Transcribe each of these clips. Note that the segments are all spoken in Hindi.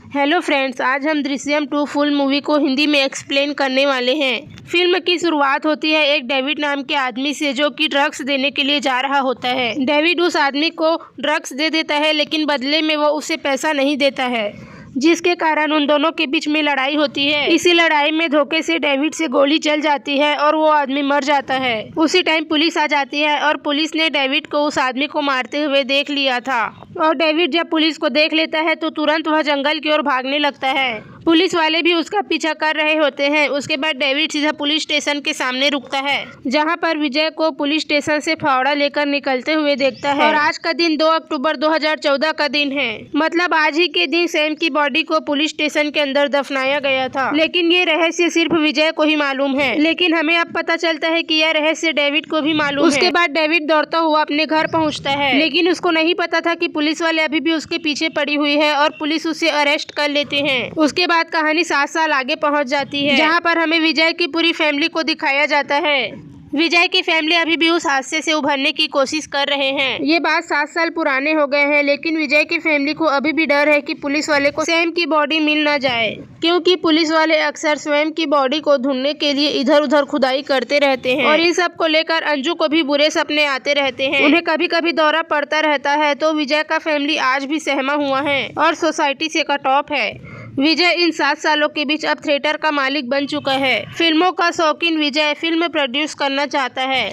हेलो फ्रेंड्स, आज हम दृश्यम 2 फुल मूवी को हिंदी में एक्सप्लेन करने वाले हैं। फिल्म की शुरुआत होती है एक डेविड नाम के आदमी से, जो कि ड्रग्स देने के लिए जा रहा होता है। डेविड उस आदमी को ड्रग्स दे देता है, लेकिन बदले में वो उसे पैसा नहीं देता है, जिसके कारण उन दोनों के बीच में लड़ाई होती है। इसी लड़ाई में धोखे से डेविड से गोली चल जाती है और वो आदमी मर जाता है। उसी टाइम पुलिस आ जाती है और पुलिस ने डेविड को उस आदमी को मारते हुए देख लिया था। और डेविड जब पुलिस को देख लेता है तो तुरंत वह जंगल की ओर भागने लगता है। पुलिस वाले भी उसका पीछा कर रहे होते हैं। उसके बाद डेविड सीधा पुलिस स्टेशन के सामने रुकता है, जहां पर विजय को पुलिस स्टेशन से फावड़ा लेकर निकलते हुए देखता है। और आज का दिन 2 अक्टूबर 2014 का दिन है, मतलब आज ही के दिन सैम की बॉडी को पुलिस स्टेशन के अंदर दफनाया गया था। लेकिन ये रहस्य सिर्फ विजय को ही मालूम है, लेकिन हमें अब पता चलता है कि यह रहस्य डेविड को भी मालूम है। उसके बाद डेविड दौड़ता हुआ अपने घर पहुँचता है, लेकिन उसको नहीं पता था कि पुलिस वाले अभी भी उसके पीछे पड़ी हुई है और पुलिस उसे अरेस्ट कर लेते हैं। उसके बाद कहानी 7 साल आगे पहुंच जाती है, जहां पर हमें विजय की पूरी फैमिली को दिखाया जाता है। विजय की फैमिली अभी भी उस हादसे से उभरने की कोशिश कर रहे हैं। ये बात 7 साल पुराने हो गए हैं, लेकिन विजय की फैमिली को अभी भी डर है कि पुलिस वाले को सैम की बॉडी मिल न जाए, क्योंकि पुलिस वाले अक्सर स्वयं की बॉडी को ढूंढने के लिए इधर उधर खुदाई करते रहते हैं। और इन सब को लेकर अंजू को भी बुरे सपने आते रहते हैं। उन्हें कभी कभी दौरा पड़ता रहता है। तो विजय का फैमिली आज भी सहमा हुआ है और सोसाइटी से कट ऑफ है। विजय इन 7 सालों के बीच अब थिएटर का मालिक बन चुका है। फिल्मों का शौकीन विजय फिल्म प्रोड्यूस करना चाहता है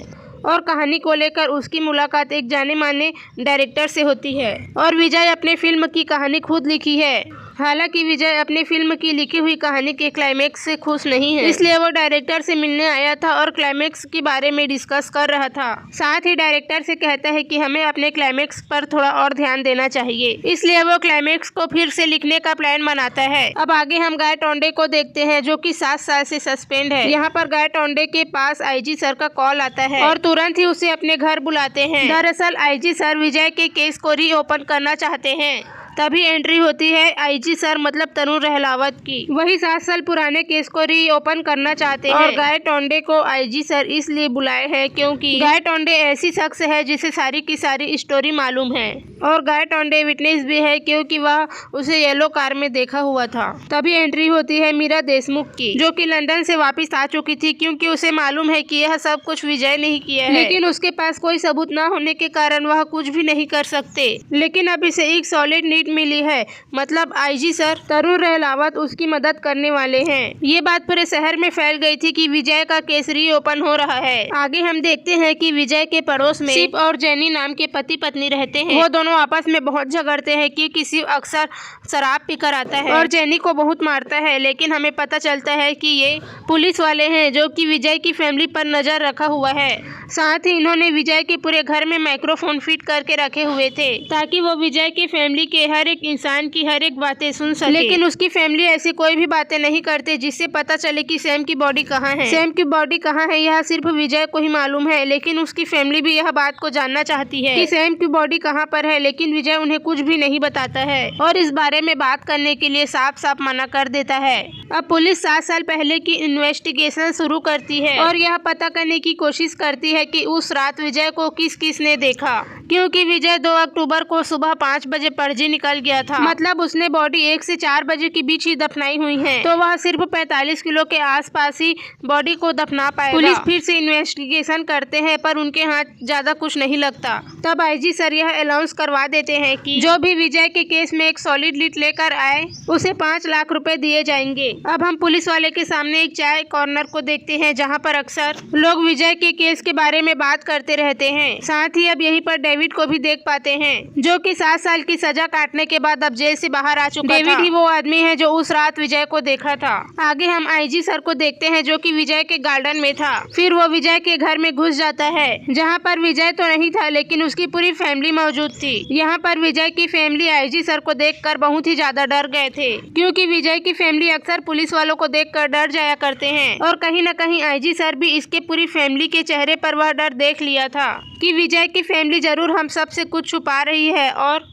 और कहानी को लेकर उसकी मुलाकात एक जाने माने डायरेक्टर से होती है। और विजय अपने फिल्म की कहानी खुद लिखी है। हालांकि विजय अपनी फिल्म की लिखी हुई कहानी के क्लाइमेक्स से खुश नहीं है, इसलिए वो डायरेक्टर से मिलने आया था और क्लाइमेक्स के बारे में डिस्कस कर रहा था। साथ ही डायरेक्टर से कहता है कि हमें अपने क्लाइमेक्स पर थोड़ा और ध्यान देना चाहिए, इसलिए वो क्लाइमेक्स को फिर से लिखने का प्लान बनाता है। अब आगे हम गाय टोंडे को देखते हैं, जो कि 7 साल से सस्पेंड है। यहाँ पर गाय टोंडे के पास आईजी सर का कॉल आता है और तुरंत ही उसे अपने घर बुलाते हैं। दरअसल आईजी सर विजय के केस को रीओपन करना चाहते हैं। तभी एंट्री होती है आईजी सर मतलब तरुण रहलावत की। वही 7 साल पुराने केस को रीओपन करना चाहते हैं। और गाय टोंडे को आईजी सर इसलिए बुलाए हैं क्योंकि गाय टोंडे ऐसी शख्स है जिसे सारी की सारी स्टोरी मालूम है। और गाय टोंडे विटनेस भी है, क्योंकि वह उसे येलो कार में देखा हुआ था। तभी एंट्री होती है मीरा देशमुख की, जो कि लंदन से वापस आ चुकी थी, क्योंकि उसे मालूम है कि यह सब कुछ विजय नहीं किया है। लेकिन उसके पास कोई सबूत न होने के कारण वह कुछ भी नहीं कर सकते। लेकिन अब इसे एक सॉलिड नीड मिली है, मतलब आईजी सर तरुण रहलावत उसकी मदद करने वाले हैं। ये बात पूरे शहर में फैल गई थी कि विजय का केस रीओपन हो रहा है। आगे हम देखते हैं कि विजय के पड़ोस में शिव और जेनी नाम के पति पत्नी रहते हैं। वो दोनों आपस में बहुत झगड़ते हैं कि शिव अक्सर शराब पीकर आता है और जेनी को बहुत मारता है। लेकिन हमें पता चलता है कि ये पुलिस वाले हैं, जो कि विजय की फैमिली पर नजर रखा हुआ है। साथ ही इन्होंने विजय के पूरे घर में माइक्रोफोन फिट करके रखे हुए थे, ताकि वो विजय की फैमिली के हर एक इंसान की हर एक बातें सुन सके। लेकिन उसकी फैमिली ऐसी कोई भी बातें नहीं करते जिससे पता चले कि सैम की बॉडी कहाँ है। सैम की बॉडी कहाँ है यह सिर्फ विजय को ही मालूम है, लेकिन उसकी फैमिली भी यह बात को जानना चाहती है कि सैम की बॉडी कहाँ पर है। लेकिन विजय उन्हें कुछ भी नहीं बताता है और इस बारे में बात करने के लिए साफ साफ मना कर देता है। अब पुलिस 7 साल पहले की इन्वेस्टिगेशन शुरू करती है और यह पता करने की कोशिश करती है कि उस रात विजय को किस किस ने देखा, क्योंकि विजय 2 अक्टूबर को सुबह 5 बजे पणजी निकल गया था। मतलब उसने बॉडी 1 से 4 बजे के बीच ही दफनाई हुई है, तो वह सिर्फ 45 किलो के आसपास ही बॉडी को दफना पाएगा। पुलिस फिर से इन्वेस्टिगेशन करते हैं, पर उनके हाथ ज्यादा कुछ नहीं लगता। तब आईजी सर यह अनाउंस करवा देते हैं कि जो भी विजय के केस में एक सॉलिड लीड लेकर आए उसे 5 लाख रुपए दिए जाएंगे। अब हम पुलिस वाले के सामने एक चाय कॉर्नर को देखते हैं, जहाँ पर अक्सर लोग विजय के केस के बारे में बात करते रहते हैं। साथ ही अब यहीं पर डेविड को भी देख पाते हैं, जो कि 7 साल की सजा काटने के बाद अब जेल से बाहर आ चुका था। डेविड ही वो आदमी है जो उस रात विजय को देखा था। आगे हम आईजी सर को देखते हैं, जो कि विजय के गार्डन में था। फिर वो विजय के घर में घुस जाता है, जहाँ पर विजय तो नहीं था, लेकिन उसकी पूरी फैमिली मौजूद थी। यहाँ पर विजय की फैमिली आईजी सर को देखकर बहुत ही ज्यादा डर गए थे, क्योंकि विजय की फैमिली अक्सर पुलिस वालों को देखकर डर जाया करते हैं। और कहीं न कहीं आईजी सर भी इसके पूरी फैमिली के चेहरे पर वह डर देख लिया था कि विजय की फैमिली जरूर हम सब से कुछ छुपा रही है। और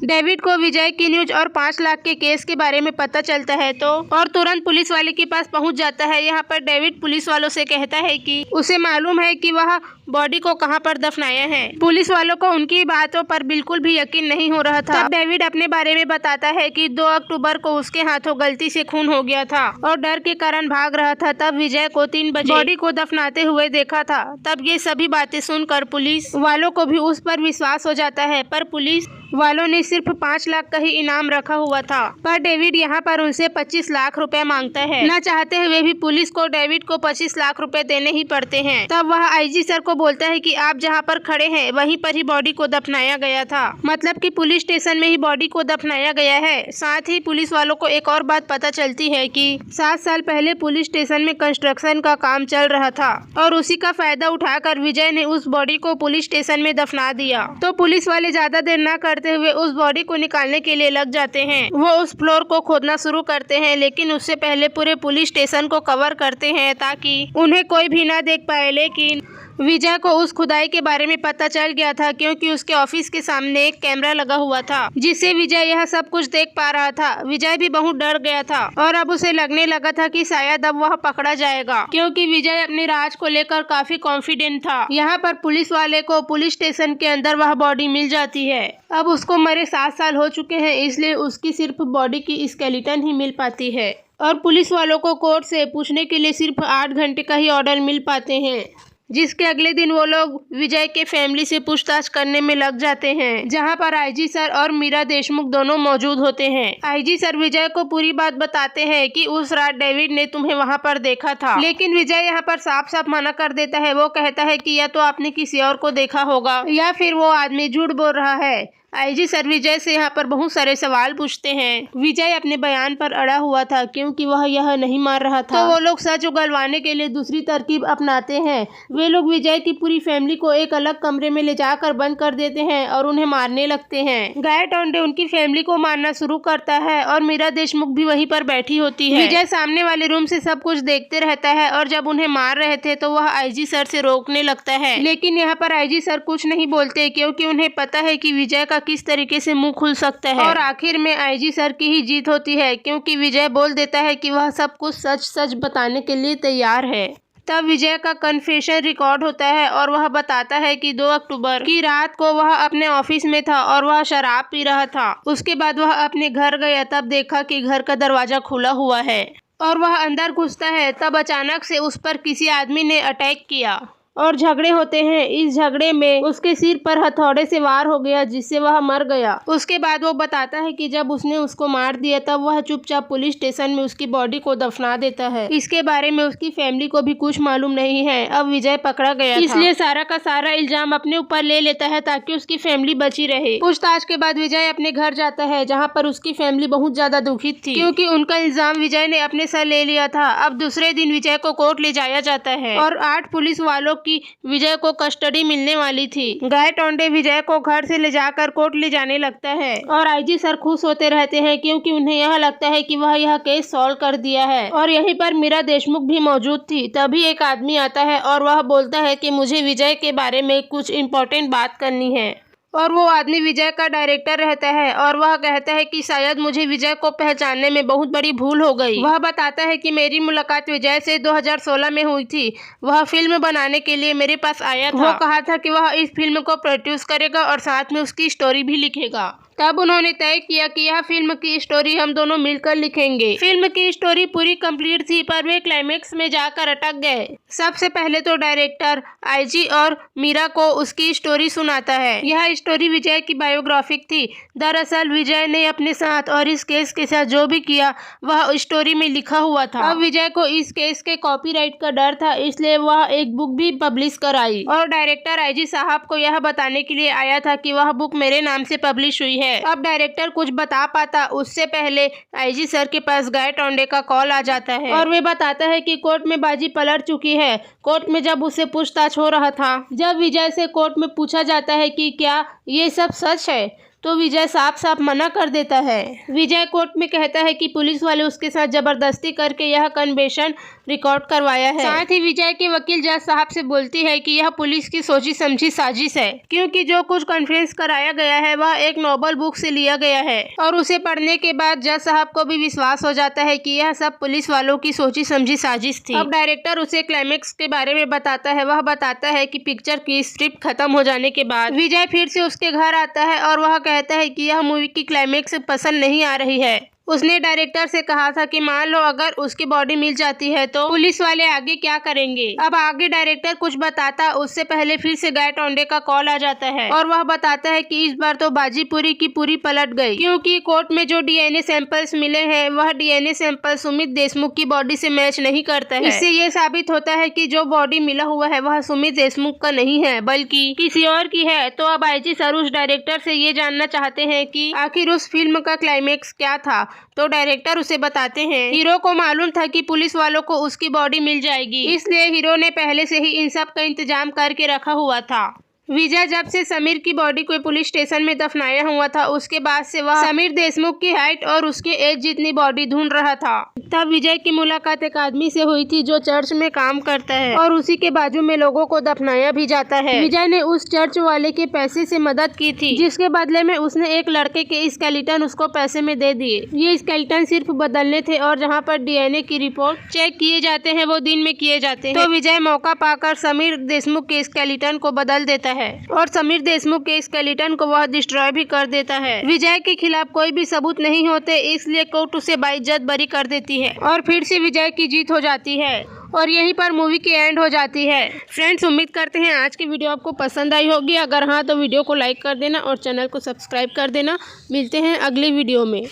डेविड को विजय की न्यूज और 5 लाख के केस के बारे में पता चलता है तो और तुरंत पुलिस वाले के पास पहुंच जाता है। यहाँ पर डेविड पुलिस वालों से कहता है कि उसे मालूम है कि वह बॉडी को कहां पर दफनाया है। पुलिस वालों को उनकी बातों पर बिल्कुल भी यकीन नहीं हो रहा था। तब डेविड अपने बारे में बताता है कि 2 अक्टूबर को उसके हाथों गलती से खून हो गया था और डर के कारण भाग रहा था। तब विजय को 3 बजे बॉडी को दफनाते हुए देखा था। तब ये सभी बातें सुनकर पुलिस वालों को भी उस पर विश्वास हो जाता है, पर पुलिस वालों ने सिर्फ 5 लाख का ही इनाम रखा हुआ था। पर डेविड यहाँ पर उनसे 25 लाख रुपए मांगता है। न चाहते हुए भी पुलिस को डेविड को 25 लाख रुपए देने ही पड़ते हैं। तब वह आईजी सर को बोलता है कि आप जहाँ पर खड़े हैं वहीं पर ही बॉडी को दफनाया गया था, मतलब कि पुलिस स्टेशन में ही बॉडी को दफनाया गया है। साथ ही पुलिस वालों को एक और बात पता चलती है कि 7 साल पहले पुलिस स्टेशन में कंस्ट्रक्शन का काम चल रहा था और उसी का फायदा उठाकर विजय ने उस बॉडी को पुलिस स्टेशन में दफना दिया। तो पुलिस वाले ज्यादा देर न करते हुए उस बॉडी को निकालने के लिए लग जाते हैं। वो उस फ्लोर को खोदना शुरू करते हैं, लेकिन उससे पहले पूरे पुलिस स्टेशन को कवर करते हैं ताकि उन्हें कोई भी ना देख पाए। लेकिन विजय को उस खुदाई के बारे में पता चल गया था, क्योंकि उसके ऑफिस के सामने एक कैमरा लगा हुआ था जिससे विजय यह सब कुछ देख पा रहा था। विजय भी बहुत डर गया था और अब उसे लगने लगा था कि शायद अब वह पकड़ा जाएगा, क्योंकि विजय अपने राज को लेकर काफी कॉन्फिडेंट था। यहाँ पर पुलिस वाले को पुलिस स्टेशन के अंदर वह बॉडी मिल जाती है। अब उसको मरे 7 साल हो चुके हैं, इसलिए उसकी सिर्फ बॉडी की स्केलेटन ही मिल पाती है और पुलिस वालों को कोर्ट से पूछने के लिए सिर्फ 8 घंटे का ही ऑर्डर मिल पाते हैं, जिसके अगले दिन वो लोग विजय के फैमिली से पूछताछ करने में लग जाते हैं, जहां पर आईजी सर और मीरा देशमुख दोनों मौजूद होते हैं। आईजी सर विजय को पूरी बात बताते हैं कि उस रात डेविड ने तुम्हें वहां पर देखा था, लेकिन विजय यहां पर साफ साफ मना कर देता है। वो कहता है कि या तो आपने किसी और को देखा होगा या फिर वो आदमी झूठ बोल रहा है। आईजी सर विजय से यहाँ पर बहुत सारे सवाल पूछते हैं। विजय अपने बयान पर अड़ा हुआ था, क्योंकि वह यह नहीं मार रहा था। तो वो लोग सच उगलवाने के लिए दूसरी तरकीब अपनाते हैं। वे लोग विजय की पूरी फैमिली को एक अलग कमरे में ले जाकर बंद कर देते हैं और उन्हें मारने लगते हैं। गाय टोंडे उनकी फैमिली को मारना शुरू करता है और मीरा देशमुख भी वहीं पर बैठी होती है। विजय सामने वाले रूम से सब कुछ देखते रहता है और जब उन्हें मार रहे थे तो वह आईजी सर से रोकने लगता है, लेकिन यहाँ पर आईजी सर कुछ नहीं बोलते, क्योंकि उन्हें पता है कि विजय का किस तरीके से मुंह खुल सकता है। और आखिर में आईजी सर की ही जीत होती है, क्योंकि विजय बोल देता है कि वह सब कुछ सच सच बताने के लिए तैयार है। तब विजय का कन्फेशन रिकॉर्ड होता है और वह बताता है कि 2 अक्टूबर की रात को वह अपने ऑफिस में था और वह शराब पी रहा था। उसके बाद वह अपने घर गया, तब देखा कि घर का दरवाजा खुला हुआ है और वह अंदर घुसता है। तब अचानक से उस पर किसी आदमी ने अटैक किया और झगड़े होते हैं। इस झगड़े में उसके सिर पर हथौड़े से वार हो गया, जिससे वह मर गया। उसके बाद वो बताता है कि जब उसने उसको मार दिया तब वह चुपचाप पुलिस स्टेशन में उसकी बॉडी को दफना देता है। इसके बारे में उसकी फैमिली को भी कुछ मालूम नहीं है। अब विजय पकड़ा गया इसलिए सारा का सारा इल्जाम अपने ऊपर ले लेता है ताकि उसकी फैमिली बची रहे। पूछताछ के बाद विजय अपने घर जाता है, जहाँ पर उसकी फैमिली बहुत ज्यादा दुखित थी, क्योंकि उनका इल्जाम विजय ने अपने सर ले लिया था। अब दूसरे दिन विजय को कोर्ट ले जाया जाता है और 8 पुलिस वालों की विजय को कस्टडी मिलने वाली थी। गाय टोंडे विजय को घर से ले जाकर कोर्ट ले जाने लगता है और आईजी सर खुश होते रहते हैं, क्योंकि उन्हें यह लगता है कि वह यह केस सॉल्व कर दिया है। और यहीं पर मीरा देशमुख भी मौजूद थी। तभी एक आदमी आता है और वह बोलता है कि मुझे विजय के बारे में कुछ इम्पोर्टेंट बात करनी है। और वो आदमी विजय का डायरेक्टर रहता है और वह कहता है कि शायद मुझे विजय को पहचानने में बहुत बड़ी भूल हो गई। वह बताता है कि मेरी मुलाकात विजय से 2016 में हुई थी। वह फिल्म बनाने के लिए मेरे पास आया था। वो कहा था कि वह इस फिल्म को प्रोड्यूस करेगा और साथ में उसकी स्टोरी भी लिखेगा। तब उन्होंने तय किया कि यह फिल्म की स्टोरी हम दोनों मिलकर लिखेंगे। फिल्म की स्टोरी पूरी कंप्लीट थी, पर वे क्लाइमेक्स में जाकर अटक गए। सबसे पहले तो डायरेक्टर आईजी और मीरा को उसकी स्टोरी सुनाता है। यह स्टोरी विजय की बायोग्राफिक थी। दरअसल विजय ने अपने साथ और इस केस के साथ जो भी किया वह स्टोरी में लिखा हुआ था। अब विजय को इस केस के कॉपीराइट का डर था, इसलिए वह एक बुक भी पब्लिश कराई और डायरेक्टर आईजी साहब को यह बताने के लिए आया था कि वह बुक मेरे नाम से पब्लिश हुई है। अब डायरेक्टर कुछ बता पाता उससे पहले आईजी सर के पास गाय टोंडे का कॉल आ जाता है और वे बताता है कि कोर्ट में बाजी पलट चुकी है। कोर्ट में जब उससे पूछताछ हो रहा था, जब विजय से कोर्ट में पूछा जाता है कि क्या ये सब सच है, तो विजय साफ साफ मना कर देता है। विजय कोर्ट में कहता है कि पुलिस वाले उसके साथ जबरदस्ती करके यह कन्वेंशन रिकॉर्ड करवाया है। साथ ही विजय के वकील जज साहब से बोलती है कि यह पुलिस की सोची समझी साजिश है, क्योंकि जो कुछ कॉन्फ्रेंस कराया गया है वह एक नोबल बुक से लिया गया है। और उसे पढ़ने के बाद जज साहब को भी विश्वास हो जाता है कि यह सब पुलिस वालों की सोची समझी साजिश थी। अब डायरेक्टर उसे क्लाइमेक्स के बारे में बताता है। वह बताता है कि पिक्चर की स्क्रिप्ट खत्म हो जाने के बाद विजय फिर से उसके घर आता है और वह कहता है कि यह मूवी की क्लाइमेक्स पसंद नहीं आ रही है। उसने डायरेक्टर से कहा था कि मान लो अगर उसकी बॉडी मिल जाती है तो पुलिस वाले आगे क्या करेंगे। अब आगे डायरेक्टर कुछ बताता, उससे पहले फिर से गाय टोंडे का कॉल आ जाता है और वह बताता है कि इस बार तो बाजी पूरी की पूरी पलट गई, क्योंकि कोर्ट में जो डीएनए सैंपल्स मिले हैं वह डीएनए सैंपल सुमित देशमुख की बॉडी से मैच नहीं करता है। इससे ये साबित होता है कि जो बॉडी मिला हुआ है वह सुमित देशमुख का नहीं है बल्कि किसी और की है। तो अब आईजी सर उस डायरेक्टर से ये जानना चाहते हैं कि आखिर उस फिल्म का क्लाइमेक्स क्या था। तो डायरेक्टर उसे बताते हैं हीरो को मालूम था कि पुलिस वालों को उसकी बॉडी मिल जाएगी, इसलिए हीरो ने पहले से ही इन सब का इंतजाम करके रखा हुआ था। विजय जब से समीर की बॉडी को पुलिस स्टेशन में दफनाया हुआ था उसके बाद से वह समीर देशमुख की हाइट और उसके एज जितनी बॉडी ढूंढ रहा था। तब विजय की मुलाकात एक आदमी से हुई थी जो चर्च में काम करता है और उसी के बाजू में लोगों को दफनाया भी जाता है। विजय ने उस चर्च वाले के पैसे से मदद की थी, जिसके बदले में उसने एक लड़के के स्केलेटन उसको पैसे में दे दिए। ये स्केलेटन सिर्फ बदलने थे और जहाँ पर डीएनए की रिपोर्ट चेक किए जाते हैं वो दिन में किए जाते हैं। तो विजय मौका पाकर समीर देशमुख के स्केलेटन को बदल देता है और समीर देशमुख के स्केलेटन को वह डिस्ट्रॉय भी कर देता है। विजय के खिलाफ कोई भी सबूत नहीं होते, इसलिए कोर्ट उसे बाइज्जत बरी कर देती है और फिर से विजय की जीत हो जाती है और यहीं पर मूवी की एंड हो जाती है। फ्रेंड्स, उम्मीद करते हैं आज की वीडियो आपको पसंद आई होगी। अगर हाँ तो वीडियो को लाइक कर देना और चैनल को सब्सक्राइब कर देना। मिलते हैं अगली वीडियो में।